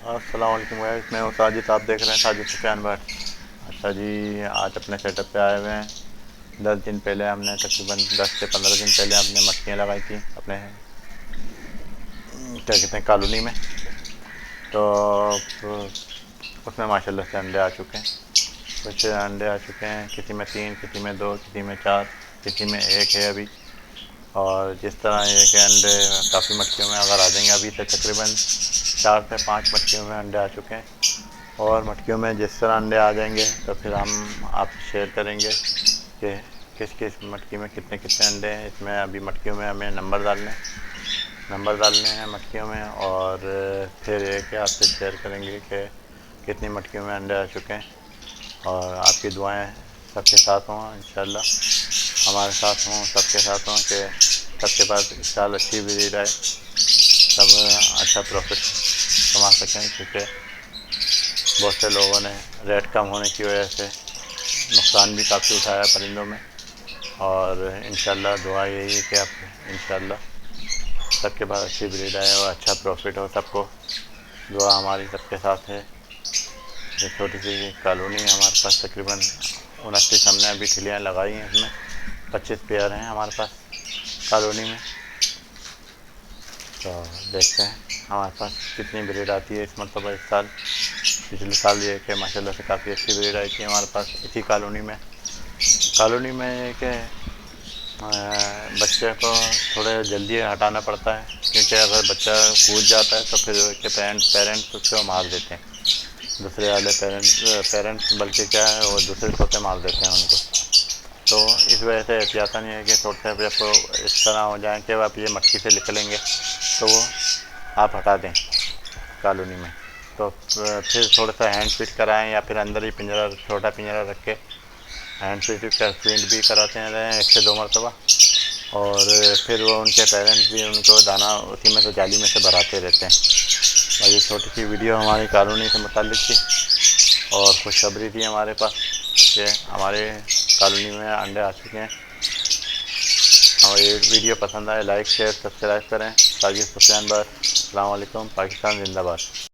अस्सलाम वालेकुम गाइस, मैं हूँ साजिद। आप देख रहे हैं साजिद सुफियान भट्ट। अच्छा जी, आज अपने सेटअप पे आए हुए हैं। 10 दिन पहले हमने तकरीबन 10 से 15 दिन पहले हमने मक्खियाँ लगाई थी अपने क्या कहते हैं कॉलोनी में। तो उसमें माशाल्लाह से अंडे आ चुके हैं। कुछ अंडे आ चुके हैं, किसी में 3, किसी में 2, किसी में 4, किसी में 1 है अभी। और जिस तरह ये कि अंडे काफ़ी मटकियों में अगर आ जाएंगे, अभी से तकरीबन 4 से 5 मटकियों में अंडे आ चुके हैं। और मटकियों में जिस तरह अंडे आ जाएंगे तो फिर हम आपसे शेयर करेंगे कि किस किस मटकी में कितने कितने अंडे हैं। इसमें अभी मटकियों में हमें नंबर डालने हैं मटकियों में। और फिर ये कि आपसे शेयर करेंगे कि कितनी मटकियों में अंडे आ चुके हैं। और आपकी दुआएं सबके साथ हों इंशाल्लाह, हमारे साथ हों, सबके साथ हों कि सबके पास इस साल अच्छी ब्रीड आए, सब अच्छा प्रॉफिट कमा सकें। क्योंकि बहुत से लोगों ने रेट कम होने की वजह से नुकसान भी काफ़ी उठाया परिंदों में। और इंशाल्लाह दुआ यही है कि आप इंशाल्लाह सबके पास अच्छी ब्रीड आए और अच्छा प्रॉफिट हो सबको। दुआ हमारी सबके साथ है। ये छोटी सी कॉलोनी है हमारे पास, तकरीबन 29 हमने अभी ठिलियाँ लगाई हैं। इसमें 25 पेयर हैं हमारे पास कॉलोनी में। तो देखते हैं हमारे पास कितनी ब्रीड आती है इस मरतबा इस साल। पिछले साल ये कि माशाल्लाह से काफ़ी अच्छी ब्रीड आई थी हमारे पास इसी कॉलोनी में ये कि बच्चे को थोड़े जल्दी हटाना पड़ता है। क्योंकि अगर बच्चा कूद जाता है तो फिर के पेरेंट्स उसको मार देते हैं। दूसरे वाले पेरेंट्स बल्कि क्या है, वो दूसरे तोते मार देते हैं उनको। तो इस वजह से एहतियातन ये है कि थोड़े से जब इस तरह हो जाए कि आप ये मटकी से निकलेंगे तो वो आप हटा दें कॉलोनी में। तो फिर थोड़ा सा हैंड फीड कराएं या फिर अंदर ही पिंजरा, छोटा पिंजरा रख के हैंड फीड भी कराते हैं 1 से 2 मरतबा। और फिर वो उनके पेरेंट्स भी उनको दाना उसी में से जाली में से भराते रहते हैं। और ये छोटी सी वीडियो हमारी कॉलोनी से मुताल्लिक़ थी और खुशखबरी थी हमारे पास कि हमारे कॉलोनी में अंडे आ चुके हैं। और ये वीडियो पसंद आए लाइक शेयर सब्सक्राइब करें। साजिद सुफियान बस। अस्सलाम वालेकुम। पाकिस्तान जिंदाबाद।